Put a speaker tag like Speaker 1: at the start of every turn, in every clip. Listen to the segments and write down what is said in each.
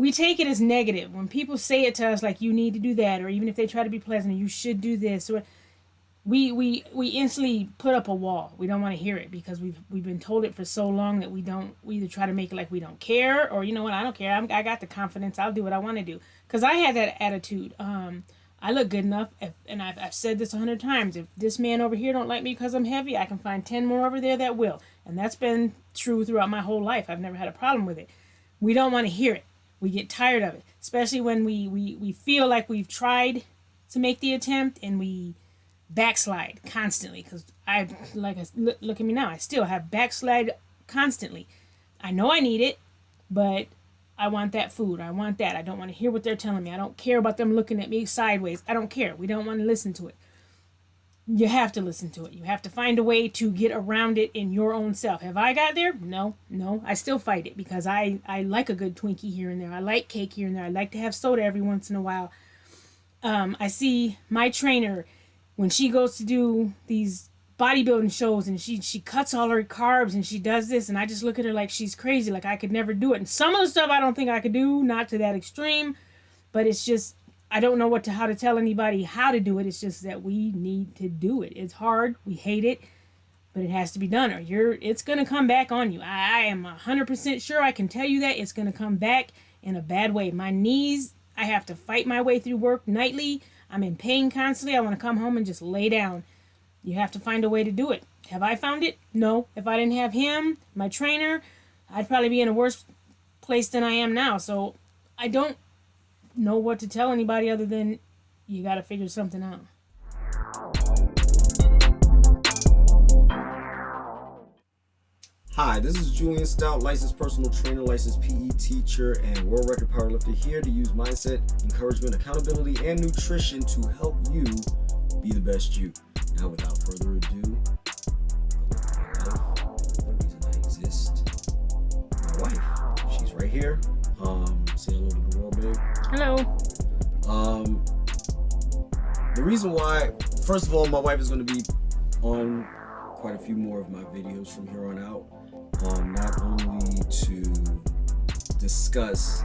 Speaker 1: we take it as negative. When people say it to us, like, you need to do that, or even if they try to be pleasant, you should do this, or we instantly put up a wall. We don't want to hear it because we've been told it for so long that we either try to make it like we don't care, or, you know what, I don't care. I got the confidence. I'll do what I want to do. Because I had that attitude. I look good enough, and I've said this 100 times. If this man over here don't like me because I'm heavy, I can find 10 more over there that will. And that's been true throughout my whole life. I've never had a problem with it. We don't want to hear it. We get tired of it, especially when we feel like we've tried to make the attempt and we backslide constantly. Because look at me now. I still have backslide constantly. I know I need it, but I want that food. I want that. I don't want to hear what they're telling me. I don't care about them looking at me sideways. I don't care. We don't want to listen to it. You have to listen to it. You have to find a way to get around it in your own self. Have I got there? No. I still fight it because I like a good Twinkie here and there. I like cake here and there. I like to have soda every once in a while. I see my trainer when she goes to do these bodybuilding shows and she cuts all her carbs and she does this, and I just look at her like she's crazy, like I could never do it. And some of the stuff I don't think I could do, not to that extreme, but it's just, I don't know how to tell anybody how to do it. It's just that we need to do it. It's hard. We hate it, but it has to be done, or it's going to come back on you. I am 100% sure. I can tell you that it's going to come back in a bad way. My knees, I have to fight my way through work nightly. I'm in pain constantly. I want to come home and just lay down. You have to find a way to do it. Have I found it? No. If I didn't have him, my trainer, I'd probably be in a worse place than I am now. So I don't know what to tell anybody other than you got to figure something out.
Speaker 2: Hi, this is Julien Stoutt, licensed personal trainer, licensed PE teacher, and world record powerlifter, here to use mindset, encouragement, accountability, and nutrition to help you be the best you. Now, without further ado, the reason I exist, my wife. She's right here. Say hello to the world, babe.
Speaker 1: Hello.
Speaker 2: The reason why, first of all, my wife is going to be on quite a few more of my videos from here on out. Not only to discuss,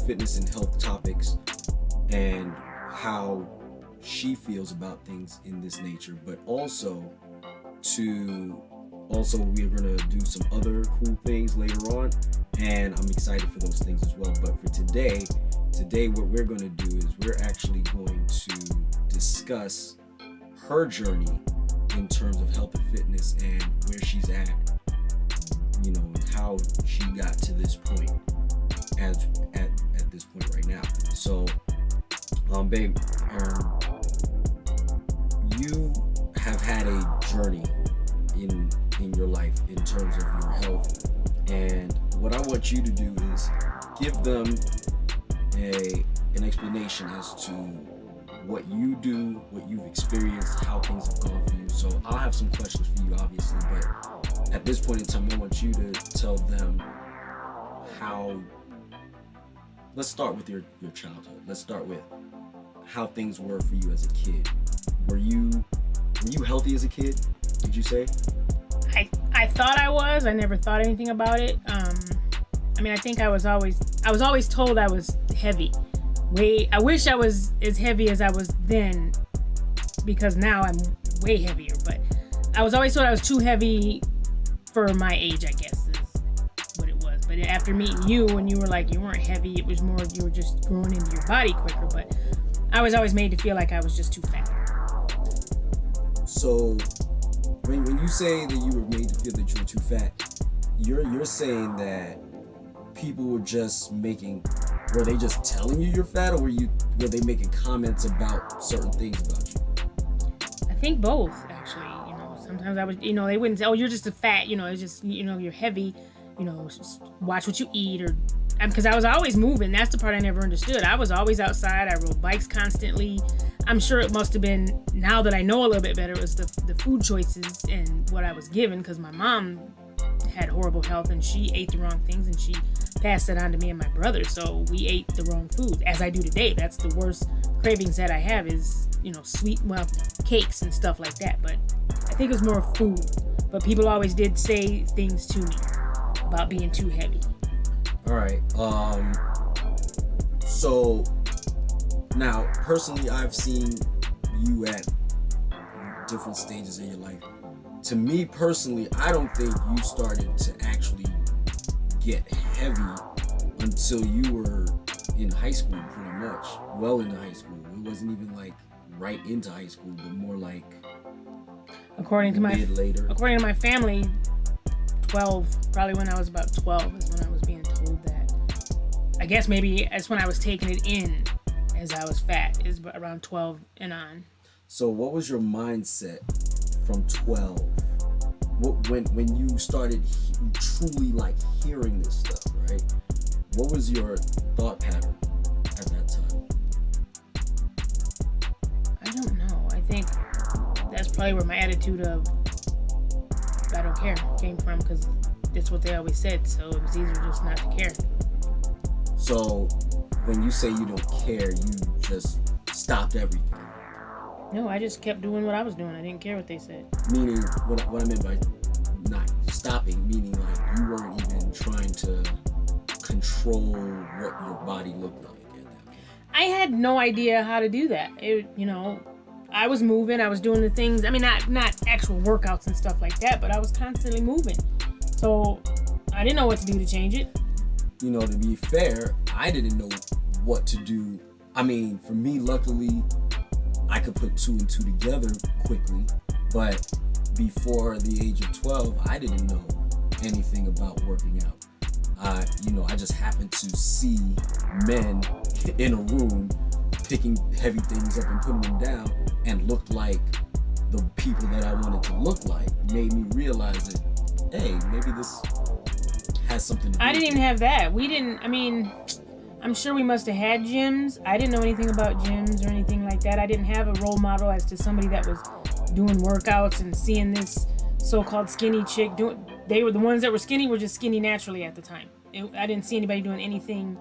Speaker 2: fitness and health topics and how she feels about things in this nature, but also we're gonna do some other cool things later on, and I'm excited for those things as well. But for today what we're gonna do is we're actually going to discuss her journey in terms of health and fitness and where she's at, and how she got to this point at this point right now. So, babe, you have had a journey in your life in terms of your health, and what I want you to do is give them an explanation as to what you do, what you've experienced, how things have gone for you. So I'll have some questions for you, obviously, but at this point in time, I want you to tell them how. Let's start with your childhood. Let's start with how things were for you as a kid. Were you healthy as a kid, did you say?
Speaker 1: I thought I was. I never thought anything about it. I think I was always told I was heavy. I wish I was as heavy as I was then, because now I'm way heavier, but I was always told I was too heavy for my age, I guess is what it was. But after meeting you, and you were like, you weren't heavy, it was more you were just growing into your body quicker, but I was always made to feel like I was just too fat.
Speaker 2: So when you say that you were made to feel that you were too fat, you're saying that people were just were they just telling you you're fat, or were they making comments about certain things about you?
Speaker 1: I think both, actually. Sometimes I was, they wouldn't say, oh, you're just a fat, it's just, you're heavy, watch what you eat, or, because I was always moving. That's the part I never understood. I was always outside. I rode bikes constantly. I'm sure it must have been, now that I know a little bit better, it was the food choices and what I was given, because my mom had horrible health and she ate the wrong things and she passed it on to me and my brother. So we ate the wrong food, as I do today. That's the worst cravings that I have is, sweet, cakes and stuff like that. But I think it was more food. But people always did say things to me about being too heavy.
Speaker 2: All right. So now, personally, I've seen you at different stages in your life. To me personally, I don't think you started to actually get heavy until you were in high school, pretty much. Well into high school. It wasn't even like right into high school, but more like
Speaker 1: according to my family, 12, probably when I was about 12 is when I was being told that. I guess maybe that's when I was taking it in as I was fat, is around 12 and on.
Speaker 2: So what was your mindset from 12? When you started truly like hearing this stuff, right? What was your thought pattern at that time?
Speaker 1: I don't know. I think that's probably where my attitude of I don't care came from, because that's what they always said, so it was easier just not to care.
Speaker 2: So when you say you don't care, you just stopped everything?
Speaker 1: No, I just kept doing what I was doing. I didn't care what they said.
Speaker 2: Meaning, what I meant by not stopping, meaning like you weren't even trying to control what your body looked like at that point.
Speaker 1: I had no idea how to do that. I was moving, I was doing the things. I mean, not actual workouts and stuff like that, but I was constantly moving. So I didn't know what to do to change it.
Speaker 2: To be fair, I didn't know what to do. I mean, for me, luckily, I could put 2 and 2 together quickly, but before the age of 12, I didn't know anything about working out. I just happened to see men in a room picking heavy things up and putting them down, and looked like the people that I wanted to look like. Made me realize that, hey, maybe this has something to do.
Speaker 1: I didn't even have that. I'm sure we must have had gyms. I didn't know anything about gyms or anything like that. I didn't have a role model as to somebody that was doing workouts and seeing this so-called skinny chick doing. They were the ones that were skinny, were just skinny naturally at the time. I didn't see anybody doing anything.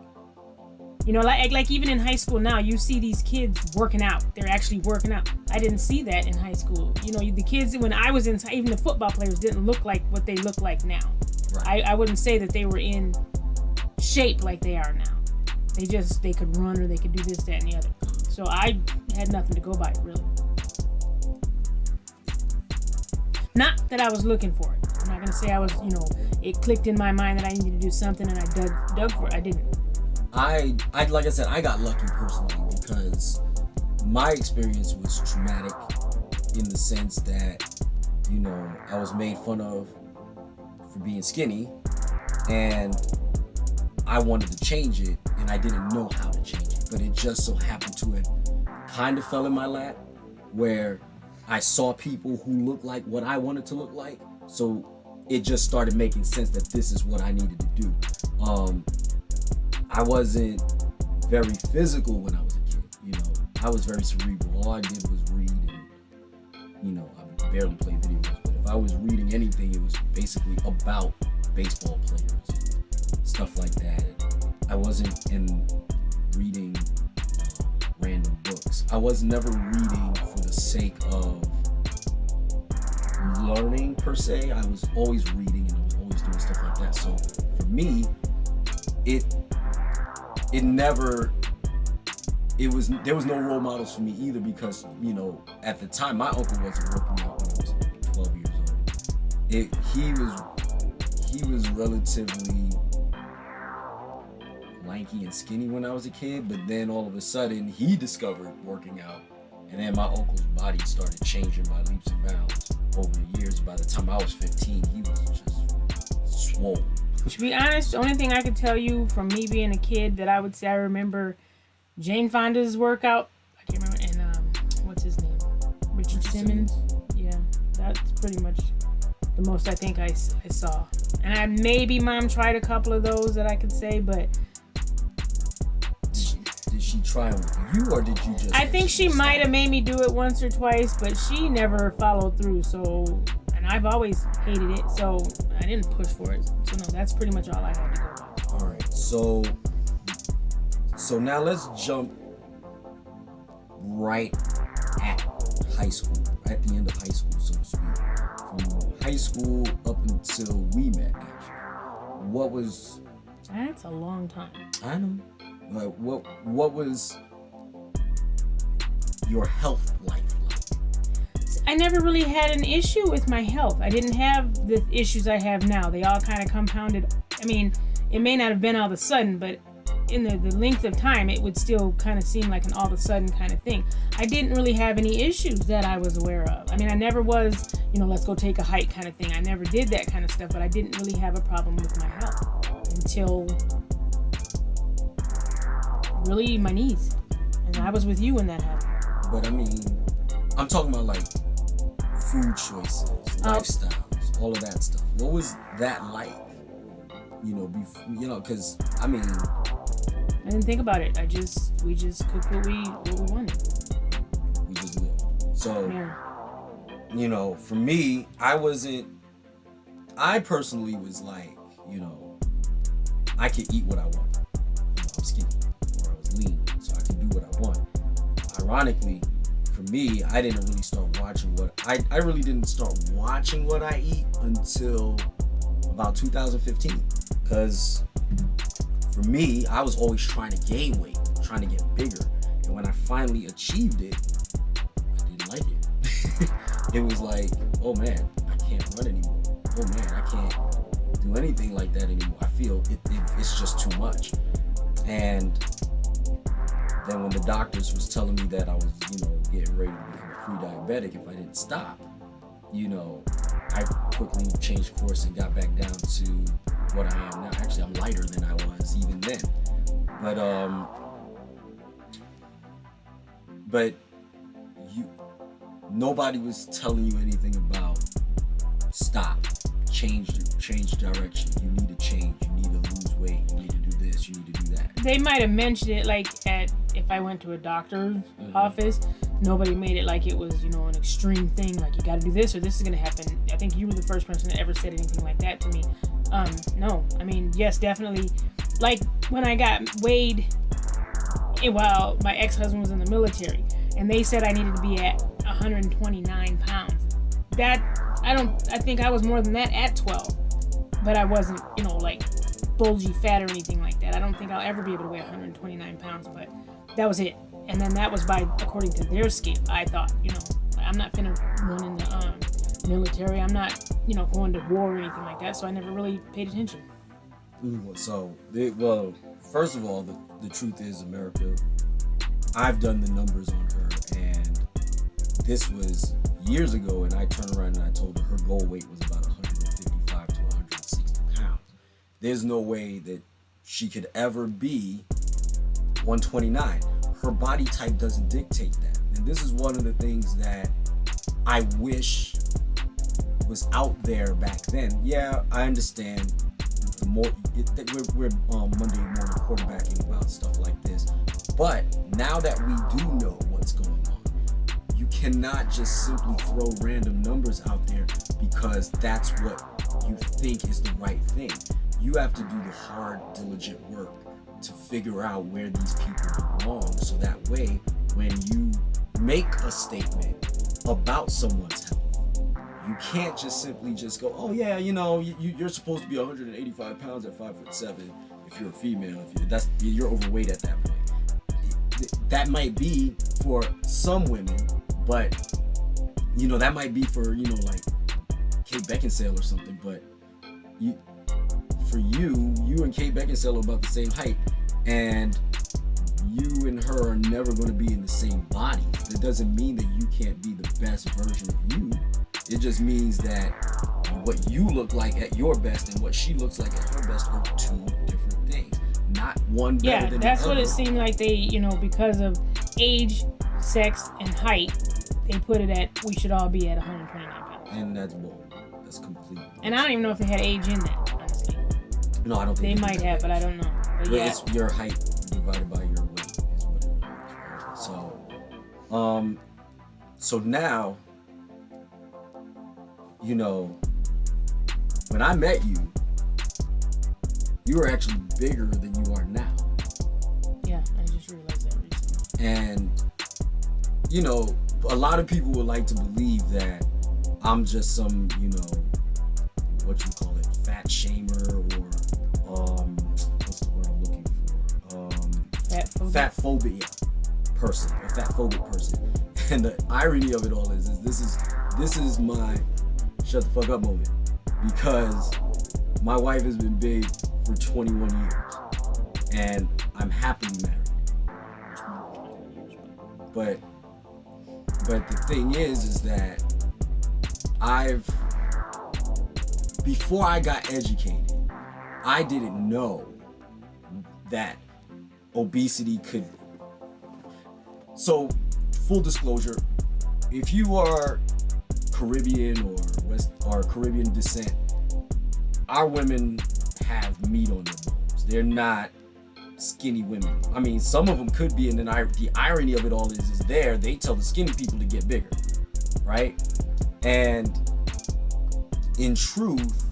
Speaker 1: Like even in high school now, you see these kids working out. They're actually working out. I didn't see that in high school. The kids when I was in, even the football players didn't look like what they look like now.
Speaker 2: Right.
Speaker 1: I wouldn't say that they were in shape like they are now. They could run, or they could do this, that, and the other. So I had nothing to go by, really. Not that I was looking for it. I'm not gonna say I was, it clicked in my mind that I needed to do something and I dug for it. I didn't.
Speaker 2: I like I said, I got lucky personally, because my experience was traumatic in the sense that, I was made fun of for being skinny, and I wanted to change it, and I didn't know how to change it. But it just so happened to have kind of fell in my lap, where I saw people who looked like what I wanted to look like. So it just started making sense that this is what I needed to do. I wasn't very physical when I was a kid. I was very cerebral. All I did was read, and I barely played video games. But if I was reading anything, it was basically about baseball players, stuff like that. I wasn't in reading random books. I was never reading for the sake of learning per se. I was always reading, and I was always doing stuff like that. So for me, there was no role models for me either, because at the time my uncle wasn't working out when I was 12 years old. He was relatively lanky and skinny when I was a kid, but then all of a sudden he discovered working out, and then my uncle's body started changing by leaps and bounds over the years. By the time I was 15, he was just swole.
Speaker 1: To be honest, the only thing I could tell you from me being a kid that I would say I remember Jane Fonda's workout. I can't remember. And what's his name? Richard Simmons. Yeah, that's pretty much the most I think I saw. And maybe mom tried a couple of those that I could say, but
Speaker 2: did she try them with you, or did you just?
Speaker 1: I think she might have made me do it once or twice, but she never followed through. So, and I've always hated it, so I didn't push for it. So no, that's pretty much all I had to go by.
Speaker 2: All right, so now let's jump right at high school, at the end of high school, so to speak. From high school up until we met, actually. What was...
Speaker 1: That's a long time.
Speaker 2: I know. What was your health life like?
Speaker 1: I never really had an issue with my health. I didn't have the issues I have now. They all kind of compounded. I mean, it may not have been all of a sudden, but in the length of time, it would still kind of seem like an all of a sudden kind of thing. I didn't really have any issues that I was aware of. I mean, I never was, let's go take a hike kind of thing. I never did that kind of stuff, but I didn't really have a problem with my health until really my knees. And I was with you when that happened.
Speaker 2: But I mean, I'm talking about like food choices, lifestyles, all of that stuff. What was that like? Because I mean,
Speaker 1: I didn't think about it. We just cooked what we wanted.
Speaker 2: We just lived. So,
Speaker 1: yeah.
Speaker 2: For me, I personally was like, I could eat what I want. I'm skinny, or I was lean, so I could do what I want. Ironically, for me, I didn't really start watching I really didn't start watching what I eat until about 2015. Because for me, I was always trying to gain weight, trying to get bigger. And when I finally achieved it, I didn't like it. It was like, oh man, I can't run anymore. Oh man, I can't do anything like that anymore. I feel it's just too much. And then when the doctors was telling me that I was, getting ready to become pre-diabetic if I didn't stop, I quickly changed course and got back down to what I am now. Actually, I'm lighter than I was even then. But nobody was telling you anything about stop, change direction. You need to change. You need to lose weight. You need to do this. You need to do that.
Speaker 1: They might have mentioned it like if I went to a doctor's office. Nobody made it like it was, an extreme thing. Like you got to do this or this is going to happen. I think you were the first person that ever said anything like that to me. No, I mean, yes, definitely. Like when I got weighed while my ex-husband was in the military, and they said I needed to be at 129 pounds. I think I was more than that at 12, but I wasn't, like bulgy fat or anything like that. I don't think I'll ever be able to weigh 129 pounds, but that was it. And then that was according to their scale. I thought, I'm not gonna run in the military. I'm not, going to war or anything like that. So I never really paid attention.
Speaker 2: So, first of all, the truth is, America, I've done the numbers on her, and this was years ago, and I turned around and I told her her goal weight was about 155 to 160 pounds. There's no way that she could ever be 129. Her body type doesn't dictate that. And this is one of the things that I wish was out there back then. Yeah, I understand we're Monday morning quarterbacking about stuff like this. But now that we do know what's going on, you cannot just simply throw random numbers out there because that's what you think is the right thing. You have to do the hard, diligent work to figure out where these people belong, so that way when you make a statement about someone's health, you can't just simply go, oh yeah, you're supposed to be 185 pounds at 5'7" if you're a female. You're overweight at that point. That might be for some women, but that might be for like Kate Beckinsale or something. But for you and Kate Beckinsale are about the same height, and you and her are never going to be in the same body. That doesn't mean that you can't be the best version of you. It just means that what you look like at your best and what she looks like at her best are two different things. Not one better than the other.
Speaker 1: Yeah, that's what it seemed like they, because of age, sex, and height, they put it at we should all be at 129 pounds.
Speaker 2: And that's bull. That's complete.
Speaker 1: And I don't even know if they had age in that, honestly.
Speaker 2: No, I don't think
Speaker 1: they might have, but I don't know. But yeah,
Speaker 2: it's your height divided by your weight is what it is. Right? So now, when I met you, you were actually bigger than you are now.
Speaker 1: Yeah, I just realized that recently.
Speaker 2: And, a lot of people would like to believe that I'm just some, what you call it, fat shamer or, what's the word I'm looking for? fat phobia person, a fat phobic person. And the irony of it all is this is my shut the fuck up moment, because my wife has been big for 21 years and I'm happily married. But the thing is that before I got educated, I didn't know that obesity could. So, full disclosure, if you are Caribbean or Caribbean descent, our women have meat on their bones. They're not skinny women. I mean, some of them could be, and then the irony of it all is they tell the skinny people to get bigger, right? And in truth,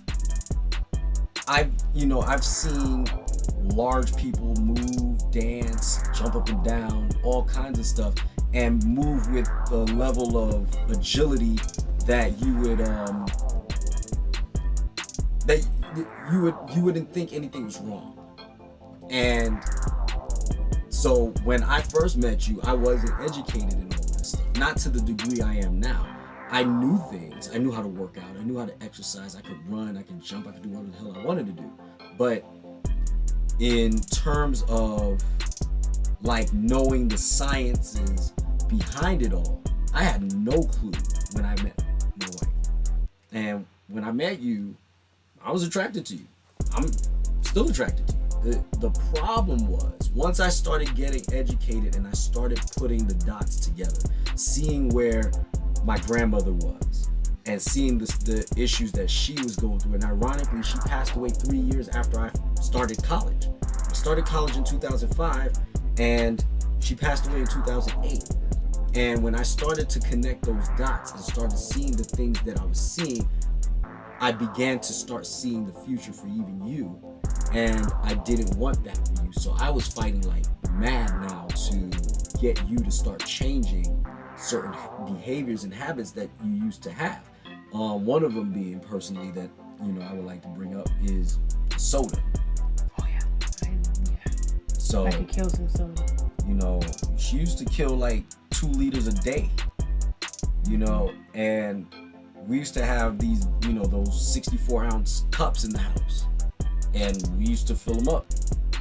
Speaker 2: I've seen large people move, dance, jump up and down, all kinds of stuff, and move with the level of agility that you wouldn't think anything was wrong. And so when I first met you, I wasn't educated in all this stuff, not to the degree I am now. I knew things. I knew how to work out. I knew how to exercise. I could run. I could jump. I could do whatever the hell I wanted to do. But in terms of like knowing the sciences behind it all, I had no clue when I met my wife. And when I met you, I was attracted to you. I'm still attracted to you. The problem was, once I started getting educated and I started putting the dots together, seeing where my grandmother was and seeing the issues that she was going through. And ironically, she passed away 3 years after I started college. I started college in 2005 and she passed away in 2008. And when I started to connect those dots and started seeing the things that I was seeing, I began to start seeing the future for even you. And I didn't want that for you. So I was fighting like mad now to get you to start changing certain behaviors and habits that you used to have. One of them being personally that, I would like to bring up is soda.
Speaker 1: Oh yeah.
Speaker 2: So
Speaker 1: I could kill some soda.
Speaker 2: She used to kill like 2 liters a day, and we used to have these, those 64-ounce cups in the house. And we used to fill them up.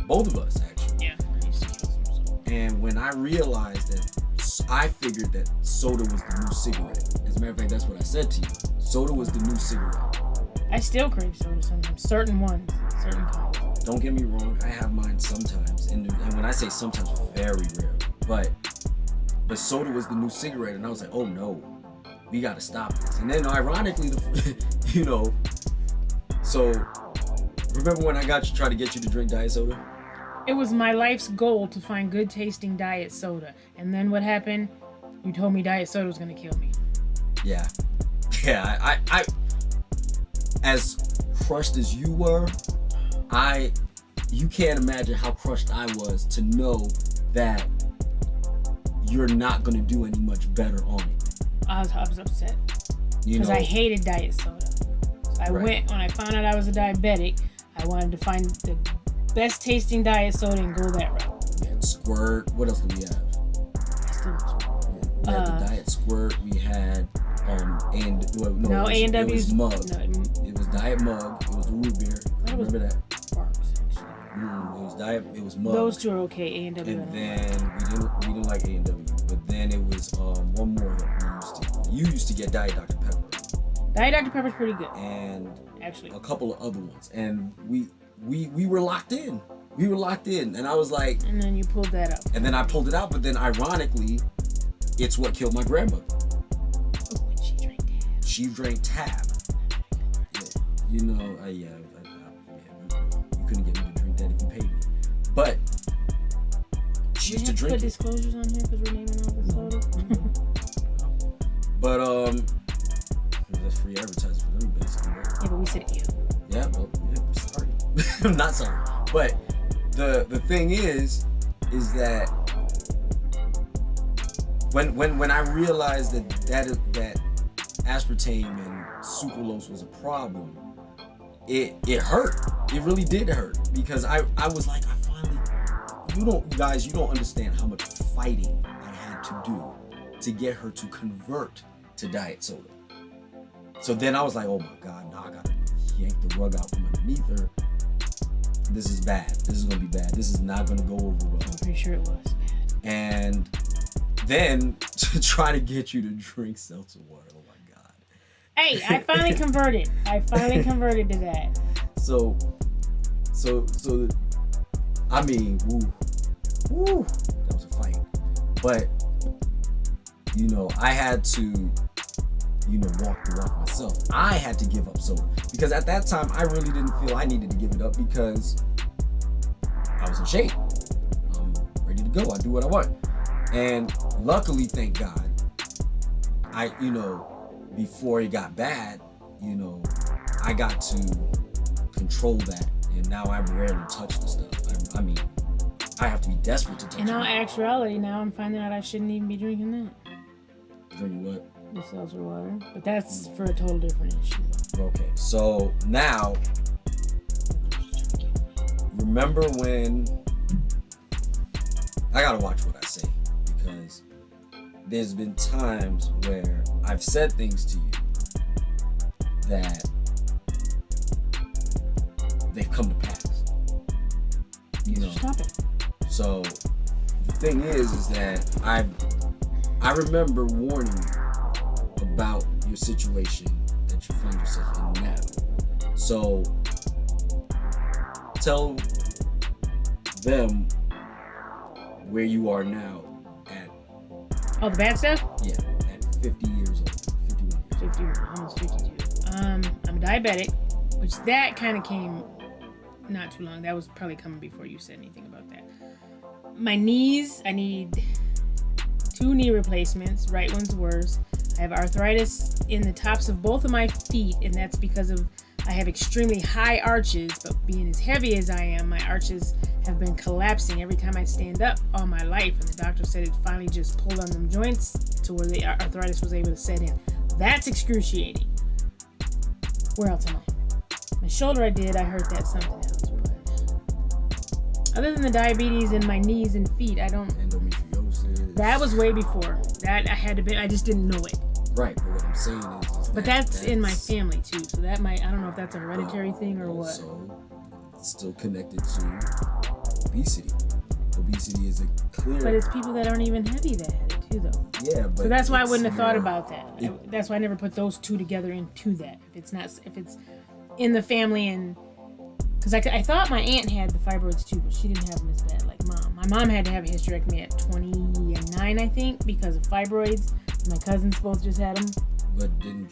Speaker 2: Both of us, actually.
Speaker 1: Yeah, I used to kill some soda.
Speaker 2: And when I realized that, I figured that soda was the new cigarette. As a matter of fact, that's what I said to you. Soda was the new cigarette.
Speaker 1: I still crave soda sometimes. Certain ones, certain kinds.
Speaker 2: Don't get me wrong, I have mine sometimes. And when I say sometimes, very rarely. But soda was the new cigarette. And I was like, oh no, we gotta stop this. And then ironically, so remember when I tried to get you to drink diet soda?
Speaker 1: It was my life's goal to find good tasting diet soda. And then what happened? You told me diet soda was gonna kill me.
Speaker 2: Yeah. Yeah, I as crushed as you were, you can't imagine how crushed I was to know that you're not gonna do any much better on it.
Speaker 1: I was upset. Because I hated diet soda. So when I found out I was a diabetic, I wanted to find the best tasting diet soda and go that route.
Speaker 2: We had Squirt. What else do we have? We had the Diet Squirt. We had
Speaker 1: A&W.
Speaker 2: It was Mug. No, it was Diet Mug. It was the root beer. I remember that.
Speaker 1: Sparks,
Speaker 2: It was Mug.
Speaker 1: Those two are okay. A&W.
Speaker 2: And then we didn't like A&W. But then it was one more that you used to get Diet Dr. Pepper.
Speaker 1: Diet Dr. Pepper's pretty good.
Speaker 2: And
Speaker 1: actually
Speaker 2: a couple of other ones. And we were locked in. We were locked in. And I was like,
Speaker 1: and then you pulled that out.
Speaker 2: And then I pulled it out, but then ironically, it's what killed my grandmother.
Speaker 1: Oh, and she drank Tab.
Speaker 2: She drank Tab. You couldn't get me to drink that if you paid me. But she used to drink it.
Speaker 1: Put disclosures on here because we're naming all the sodas.
Speaker 2: But that's free advertising for them, basically. Right?
Speaker 1: Yeah, but we said you.
Speaker 2: Yeah, well, sorry. I'm not sorry. But the thing is that when I realized that aspartame and sucralose was a problem, it hurt. It really did hurt because I was like, I finally, you don't understand how much fighting I had to do to get her to convert to diet soda. So then I was like, oh my God, now I gotta yank the rug out from underneath her. This is bad. This is gonna be bad. This is not gonna go over well.
Speaker 1: I'm pretty sure it was bad.
Speaker 2: And then to try to get you to drink seltzer water. Oh my God.
Speaker 1: Hey, I finally converted. To that.
Speaker 2: So, I mean, woo, that was a fight. But, you know, I had to, you know, walk the walk myself. I had to give up soda because at that time I really didn't feel I needed to give it up because I was in shape. I'm ready to go. I do what I want. And luckily, thank God, you know, before it got bad, you know, I got to control that, and now I rarely touch the stuff. I mean, I have to be desperate to touch it.
Speaker 1: In all actuality, now I'm finding out I shouldn't even be drinking that.
Speaker 2: Drinking what?
Speaker 1: The seltzer water. But that's for a total different issue.
Speaker 2: Okay, so now, remember when, I gotta watch what I say, because there's been times where I've said things to you that they've come to pass. You know.
Speaker 1: Stop it.
Speaker 2: So the thing is that I remember warning you about your situation that you find yourself in now. So tell them where you are now at.
Speaker 1: Oh, the bad stuff?
Speaker 2: Yeah, at 50 years old, 51 years.
Speaker 1: Almost 52. I'm diabetic, which that kind of came not too long. That was probably coming before you said anything about that. My knees, I need 2 knee replacements. Right one's worse. I have arthritis in the tops of both of my feet, and that's because of I have extremely high arches, but being as heavy as I am, my arches have been collapsing every time I stand up all my life, and the doctor said it finally just pulled on them joints to where the arthritis was able to set in. That's excruciating. Where else am I? My shoulder I heard that's something else, but other than the diabetes in my knees and feet, I don't.
Speaker 2: Endometriosis.
Speaker 1: That was way before. That I had to be. I just didn't know it.
Speaker 2: Right, but what I'm saying is
Speaker 1: but that's in my family too, so that might, I don't know if that's a hereditary thing or what.
Speaker 2: So it's still connected to obesity. Obesity is a clear.
Speaker 1: But it's people that aren't even heavy that had it too, though.
Speaker 2: Yeah, but
Speaker 1: so that's why I wouldn't have thought about that. That's why I never put those two together into that. If it's in the family, and because I thought my aunt had the fibroids too, but she didn't have them as bad like mom. My mom had to have a hysterectomy at 29, I think, because of fibroids. My cousins both just had them.
Speaker 2: But wasn't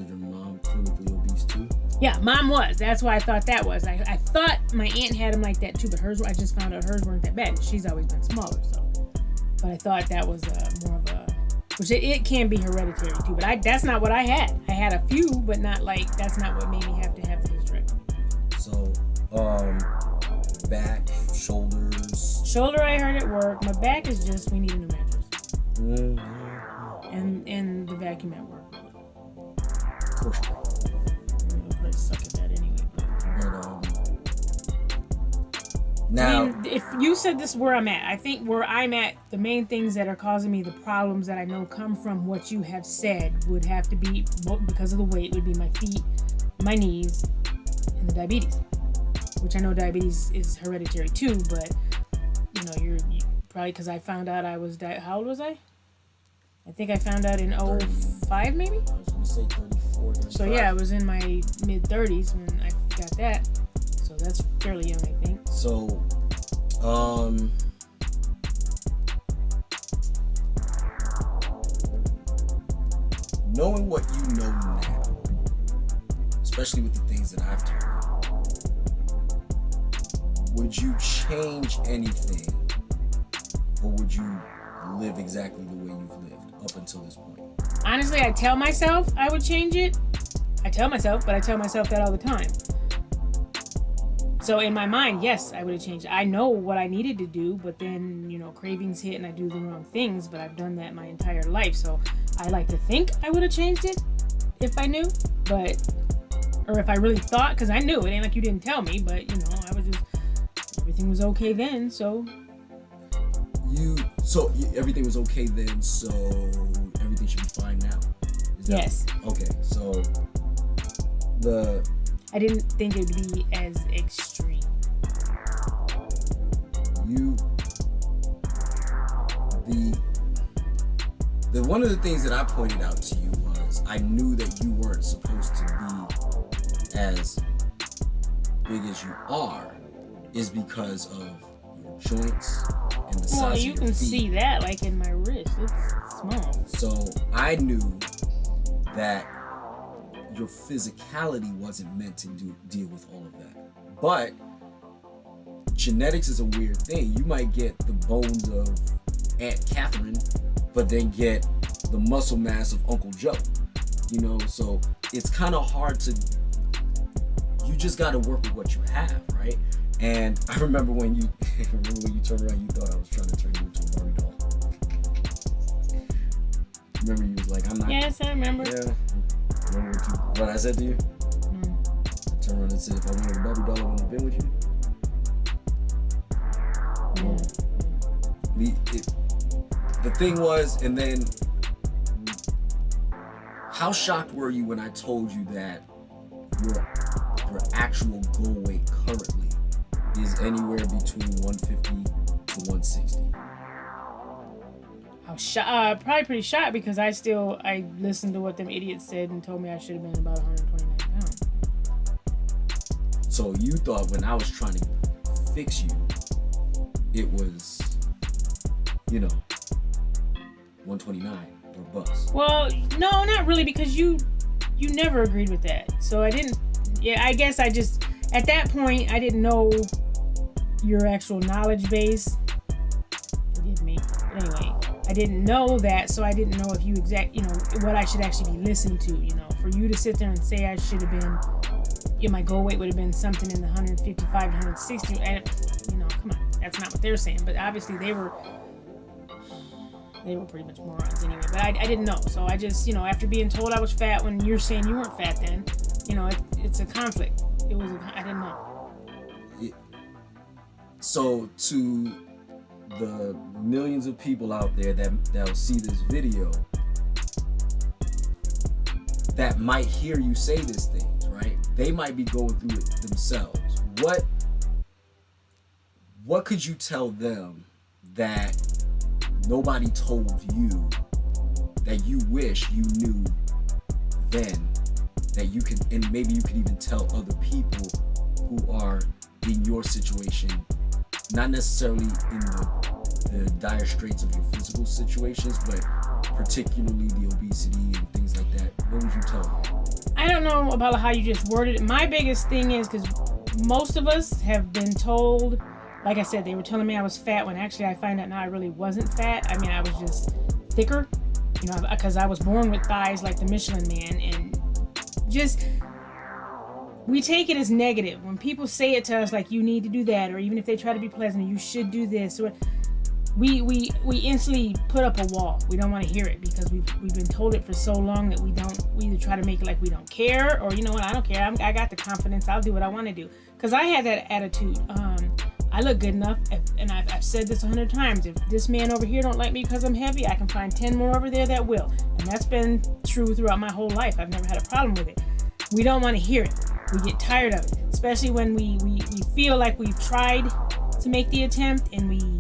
Speaker 2: your mom clinically obese too?
Speaker 1: Yeah, mom was. That's why I thought that was. I thought my aunt had them like that too, but hers, I just found out hers weren't that bad. She's always been smaller, so. But I thought that was more of a, which it can be hereditary too, but that's not what I had. I had a few, but not like, that's not what made me have to have the hysterectomy.
Speaker 2: So, back, shoulders.
Speaker 1: Shoulder I heard at work. My back is just, we need a new mattress.
Speaker 2: Mm-hmm.
Speaker 1: And the vacuum at work.
Speaker 2: Of course.
Speaker 1: I'll probably suck at that anyway.
Speaker 2: Now,
Speaker 1: I mean, if you said this is where I'm at, I think where I'm at, the main things that are causing me the problems that I know come from what you have said would have to be, because of the weight, would be my feet, my knees, and the diabetes. Which I know diabetes is hereditary too, but you know, you probably, because I found out I was, how old was I? I think I found out in 05 maybe?
Speaker 2: I was going to say 34, 35.
Speaker 1: So yeah, I was in my mid-30s when I got that. So that's fairly young, I think.
Speaker 2: So, knowing what you know now, especially with the things that I've told you, would you change anything, or would you live exactly the way you've lived up until this point?
Speaker 1: Honestly, I tell myself I would change it. I tell myself that all the time. So in my mind, yes, I would have changed it. I know what I needed to do, but then, you know, cravings hit and I do the wrong things, but I've done that my entire life. So I like to think I would have changed it if I knew, or if I really thought, because I knew. It ain't like you didn't tell me, but, you know, I was just everything was okay then, so
Speaker 2: everything was okay then, so everything should be fine now.
Speaker 1: Yes.
Speaker 2: Okay, so
Speaker 1: I didn't think it would be as extreme.
Speaker 2: The one of the things that I pointed out to you was I knew that you weren't supposed to be as big as you are is because of your joints and the size of your feet.
Speaker 1: Well, you can see that like in my wrist. It's small.
Speaker 2: So I knew that your physicality wasn't meant to deal with all of that. But genetics is a weird thing. You might get the bones of Aunt Catherine, but then get the muscle mass of Uncle Joe. You know, so it's kind of hard to. You just got to work with what you have, right? And I remember when you turned around, you thought I was trying to turn you into a Barbie doll. Remember, you was like, "I'm not."
Speaker 1: Yes, I remember.
Speaker 2: Yeah. Remember what I said to you? I turned around and said, "If I wanted a Barbie doll, I wouldn't have been with you." The thing was, and then, how shocked were you when I told you that your actual goal weight currently is anywhere between 150 to 160?
Speaker 1: I was probably pretty shocked because I listened to what them idiots said and told me I should have been about 129 pounds.
Speaker 2: So you thought when I was trying to fix you, it was, 129 or bust.
Speaker 1: Well, no, not really, because you never agreed with that. So I didn't. Yeah, I guess I just at that point I didn't know your actual knowledge base. Forgive me. But anyway, I didn't know that, so I didn't know if you what I should actually be listening to. For you to sit there and say I should have been, my goal weight would have been something in the 155 to 160. And come on, that's not what they're saying. But obviously they were pretty much morons anyway. But I didn't know, so I just after being told I was fat when you're saying you weren't fat then, it's a conflict. I didn't know.
Speaker 2: So to the millions of people out there that'll see this video that might hear you say these things, right? They might be going through it themselves. What could you tell them that nobody told you that you wish you knew then, that you can, and maybe you could even tell other people who are in your situation, not necessarily in the dire straits of your physical situations, but particularly the obesity and things like that? What would you tell them?
Speaker 1: I don't know about how you just worded it. My biggest thing is, because most of us have been told, like I said, they were telling me I was fat when actually I find out now I really wasn't fat. I mean, I was just thicker, because I was born with thighs like the Michelin Man, and just, we take it as negative. When people say it to us like, you need to do that, or even if they try to be pleasant, you should do this, or we instantly put up a wall. We don't want to hear it because we've been told it for so long that we either try to make it like we don't care, or I don't care. I got the confidence. I'll do what I want to do. Because I had that attitude. I look good enough, and I've said this 100 times. If this man over here don't like me because I'm heavy, I can find 10 more over there that will. And that's been true throughout my whole life. I've never had a problem with it. We don't want to hear it. We get tired of it, especially when we feel like we've tried to make the attempt and we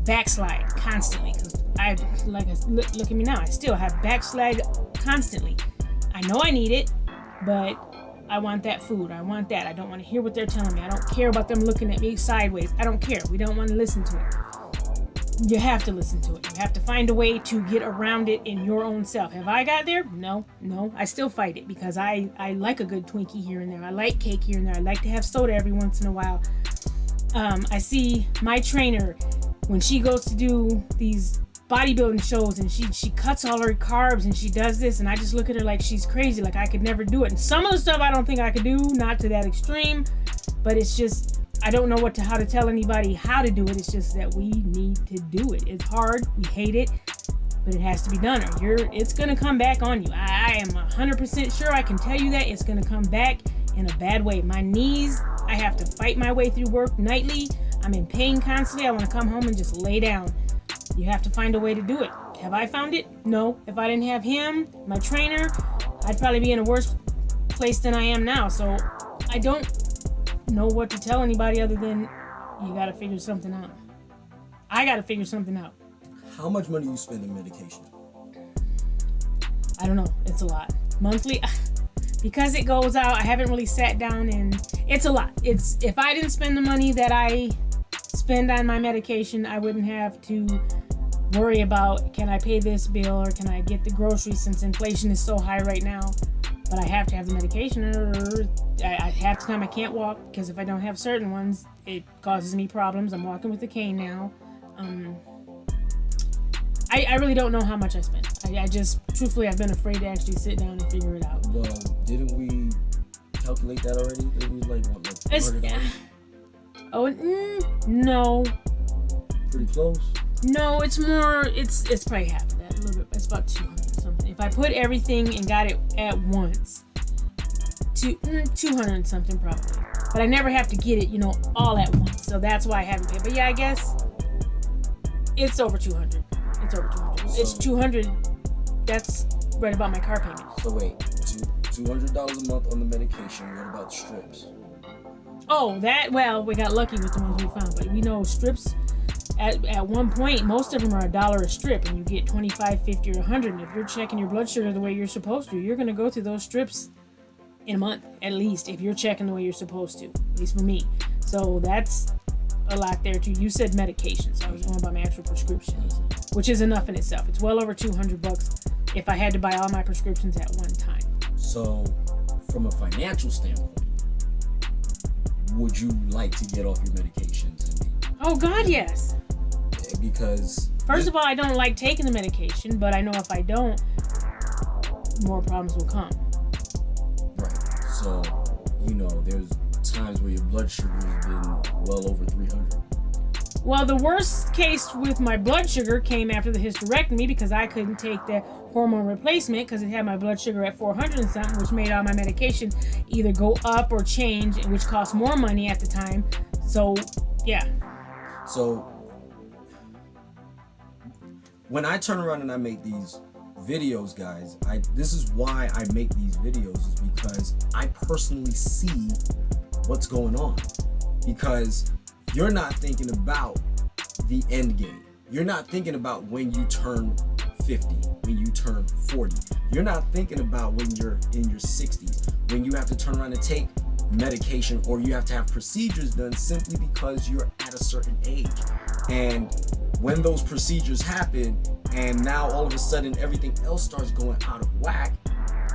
Speaker 1: backslide constantly. Because look at me now. I still have backslide constantly. I know I need it, but I want that food. I want that. I don't want to hear what they're telling me. I don't care about them looking at me sideways. I don't care. We don't want to listen to it. You have to listen to it. You have to find a way to get around it in your own self. Have I got there? No. I still fight it because I like a good Twinkie here and there. I like cake here and there. I like to have soda every once in a while. I see my trainer when she goes to do these bodybuilding shows and she cuts all her carbs and she does this, and I just look at her like she's crazy, like I could never do it. And some of the stuff I don't think I could do, not to that extreme, but it's just, I don't know how to tell anybody how to do it. It's just that we need to do it. It's hard, we hate it, but it has to be done, or it's gonna come back on you. I am 100% sure. I can tell you that it's gonna come back in a bad way. My knees, I have to fight my way through work nightly. I'm in pain constantly. I want to come home and just lay down. You have to find a way to do it. Have I found it? No. If I didn't have him, my trainer, I'd probably be in a worse place than I am now. So I don't know what to tell anybody other than you got to figure something out. I got to figure something out.
Speaker 2: How much money you spend on medication?
Speaker 1: I don't know. It's a lot. Monthly, because it goes out, I haven't really sat down and it's a lot. It's if I didn't spend the money that I spend on my medication, I wouldn't have to worry about can I pay this bill or can I get the groceries since inflation is so high right now. But I have to have the medication or I half the time I can't walk because if I don't have certain ones, it causes me problems. I'm walking with a cane now. I really don't know how much I spend. I just, truthfully, I've been afraid to actually sit down and figure it out.
Speaker 2: Well, didn't we calculate that already? It was like, what, like $400?
Speaker 1: No.
Speaker 2: Pretty close?
Speaker 1: No, it's more, it's probably half of that, a little bit. It's about 200 something. If I put everything and got it at once, 200 something probably. But I never have to get it, all at once. So that's why I haven't paid. But yeah, I guess it's over 200. It's over 200.
Speaker 2: So,
Speaker 1: it's 200. That's right about my car payment.
Speaker 2: So wait, $200 a month on the medication. What about strips?
Speaker 1: Oh, we got lucky with the ones we found. But we know strips, at one point, most of them are $1 a strip. And you get 25, 50, or 100. And if you're checking your blood sugar the way you're supposed to, you're going to go through those strips in a month, at least, if you're checking the way you're supposed to. At least for me. So that's a lot there too. You said medication, so I was going by my actual prescriptions, which is enough in itself. It's well over $200 if I had to buy all my prescriptions at one time.
Speaker 2: So, from a financial standpoint, would you like to get off your medications?
Speaker 1: Oh God, yes.
Speaker 2: Because
Speaker 1: first of all, I don't like taking the medication, but I know if I don't, more problems will come.
Speaker 2: Right. So, there's times where your blood sugar has been well over 300.
Speaker 1: Well, the worst case with my blood sugar came after the hysterectomy because I couldn't take the hormone replacement because it had my blood sugar at 400 and something, which made all my medication either go up or change, which cost more money at the time. So, yeah.
Speaker 2: So, when I turn around and I make these videos, guys, this is why I make these videos, is because I personally see what's going on. Because you're not thinking about the end game. You're not thinking about when you turn 50, when you turn 40. You're not thinking about when you're in your 60s, when you have to turn around and take medication or you have to have procedures done simply because you're at a certain age. And when those procedures happen and now all of a sudden everything else starts going out of whack,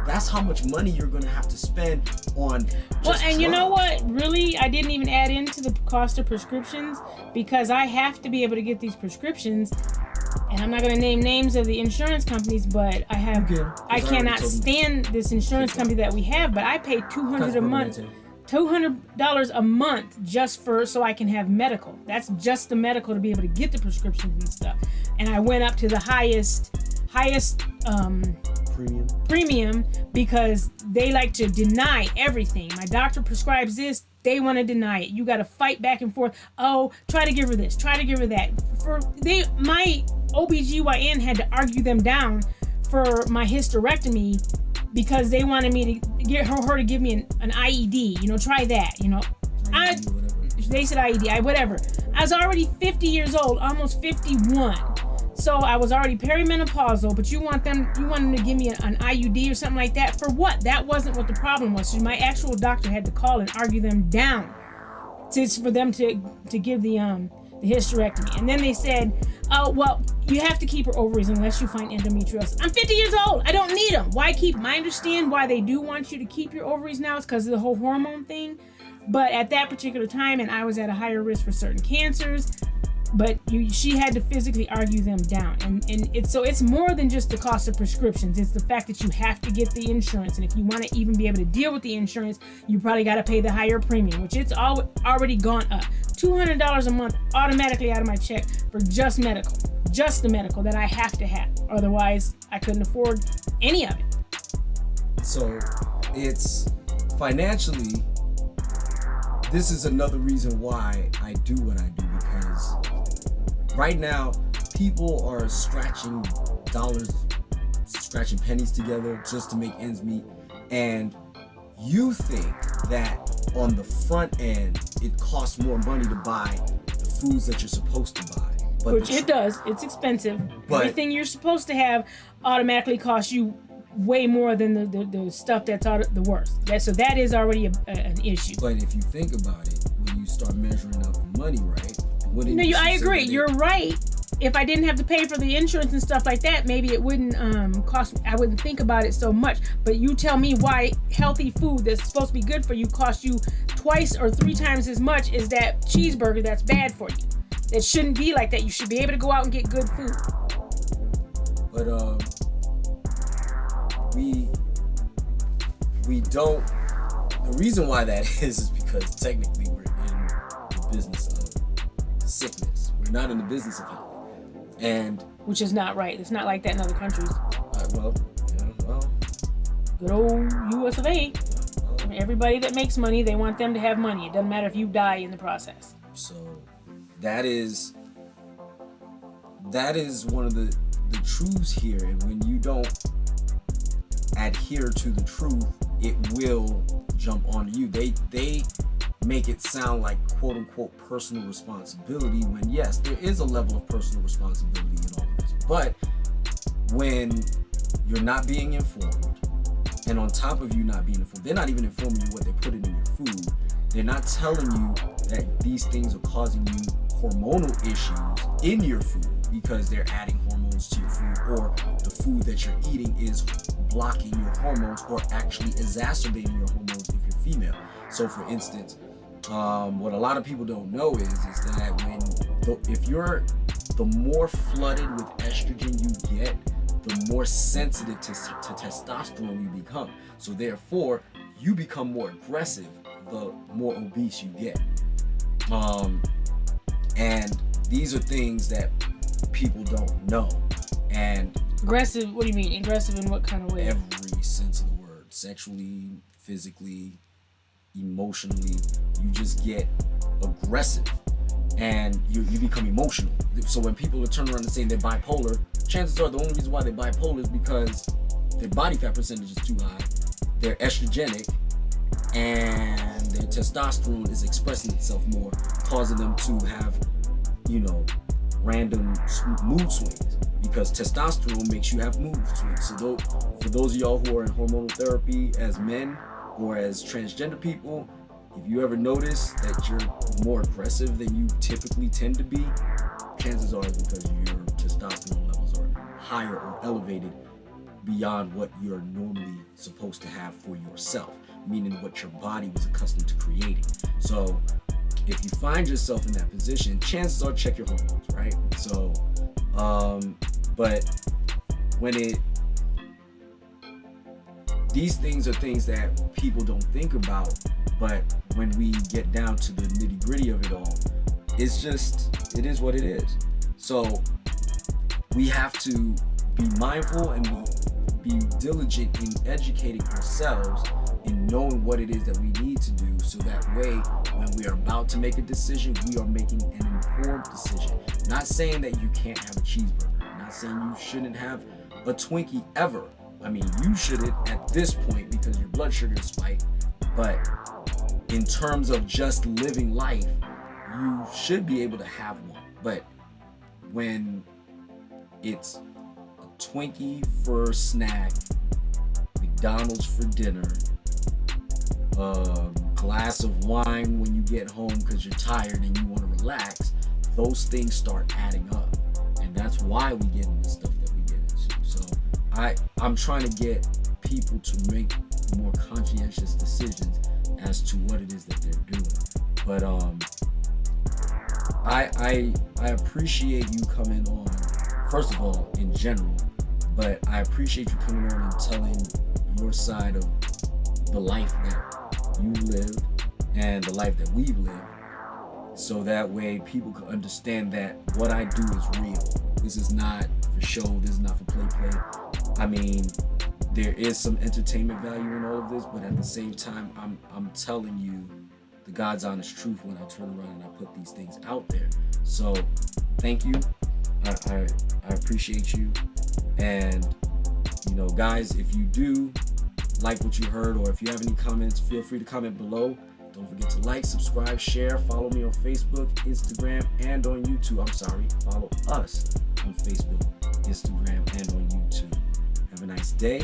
Speaker 2: that's how much money you're going to have to spend on
Speaker 1: drugs. You know what? Really, I didn't even add into the cost of prescriptions because I have to be able to get these prescriptions. And I'm not going to name names of the insurance companies, but I cannot stand this insurance company that we have, but I pay $200 a month just so I can have medical. That's just the medical to be able to get the prescriptions and stuff. And I went up to the highest premium because they like to deny everything. My doctor prescribes this, they want to deny it. You got to fight back and forth. Oh, try to give her this, try to give her that. My OBGYN had to argue them down for my hysterectomy because they wanted me to get her to give me an IED. Try that. They said IED, whatever. I was already 50 years old, almost 51. So I was already perimenopausal, but you want them to give me an IUD or something like that. For what? That wasn't what the problem was. So my actual doctor had to call and argue them down for them to give the hysterectomy. And then they said, oh, well, you have to keep her ovaries unless you find endometriosis. I'm 50 years old. I don't need them. Why keep them? I understand why they do want you to keep your ovaries now. It's because of the whole hormone thing. But at that particular time, and I was at a higher risk for certain cancers, but she had to physically argue them down. And it's more than just the cost of prescriptions. It's the fact that you have to get the insurance. And if you want to even be able to deal with the insurance, you probably got to pay the higher premium, which it's already gone up. $200 a month automatically out of my check for just the medical that I have to have. Otherwise, I couldn't afford any of it.
Speaker 2: So it's financially, this is another reason why I do what I do. right now, people are scratching pennies together just to make ends meet. And you think that on the front end, it costs more money to buy the foods that you're supposed to buy. But
Speaker 1: Which it does. It's expensive.
Speaker 2: But-
Speaker 1: Everything you're supposed to have automatically costs you way more than the stuff that's the worst. So that is already an issue.
Speaker 2: But if you think about it, when you start measuring out the money, right?
Speaker 1: I agree. You're right. If I didn't have to pay for the insurance and stuff like that, maybe it wouldn't cost. I wouldn't think about it so much. But you tell me why healthy food that's supposed to be good for you costs you twice or 3 times as much as that cheeseburger that's bad for you. It shouldn't be like that. You should be able to go out and get good food.
Speaker 2: But we don't. The reason why that is because technically we're in the business of sickness. We're not in the business of health. And
Speaker 1: which is not right. It's not like that in other countries.
Speaker 2: Well,
Speaker 1: good old U.S. of A. I mean, everybody that makes money, they want them to have money. It doesn't matter if you die in the process.
Speaker 2: So that is one of the truths here. And when you don't adhere to the truth, it will jump onto you. They make it sound like quote unquote personal responsibility, when yes, there is a level of personal responsibility in all of this. But when you're not being informed, and on top of you not being informed, they're not even informing you what they're putting in your food. They're not telling you that these things are causing you hormonal issues in your food because they're adding hormones to your food, or the food that you're eating is blocking your hormones or actually exacerbating your hormones if you're female. So for instance, what a lot of people don't know is that if you're the more flooded with estrogen you get, the more sensitive to testosterone you become. So therefore, you become more aggressive the more obese you get. And these are things that people don't know. And
Speaker 1: aggressive, what do you mean? Aggressive in what kind of way?
Speaker 2: Every sense of the word. Sexually, physically, emotionally. You just get aggressive and you become emotional. So when people are turning around and saying they're bipolar, chances are the only reason why they're bipolar is because their body fat percentage is too high, they're estrogenic, and their testosterone is expressing itself more, causing them to have, random mood swings, because testosterone makes you have mood swings. So for those of y'all who are in hormonal therapy as men or as transgender people, if you ever notice that you're more aggressive than you typically tend to be, chances are it's because your testosterone levels are higher or elevated beyond what you're normally supposed to have for yourself, meaning what your body was accustomed to creating. So if you find yourself in that position, chances are check your hormones, right? So, but these things are things that people don't think about, but when we get down to the nitty gritty of it all, it is what it is. So we have to be mindful and be diligent in educating ourselves in knowing what it is that we need to do, so that way when we are about to make a decision, we are making an informed decision. Not saying that you can't have a cheeseburger, not saying you shouldn't have a Twinkie ever. I mean, you shouldn't at this point because your blood sugar is spiked, but in terms of just living life, you should be able to have one. But when it's a Twinkie for a snack, McDonald's for dinner, a glass of wine when you get home because you're tired and you want to relax, those things start adding up. And that's why we get into stuff that we get into. So I'm trying to get people to make more conscientious decisions as to what it is that they're doing. But I appreciate you coming on, first of all, in general, but I appreciate you coming on and telling your side of the life that you lived and the life that we've lived, so that way people can understand that what I do is real. This is not for show, this is not for play. I mean, there is some entertainment value in all of this, but at the same time, I'm telling you the God's honest truth when I turn around and I put these things out there. So thank you. I appreciate you. And guys, if you do like what you heard, or if you have any comments, feel free to comment below. Don't forget to like, subscribe, share, follow me on Facebook, Instagram, and on YouTube. Follow us on Facebook, Instagram, and on YouTube. Have a nice day.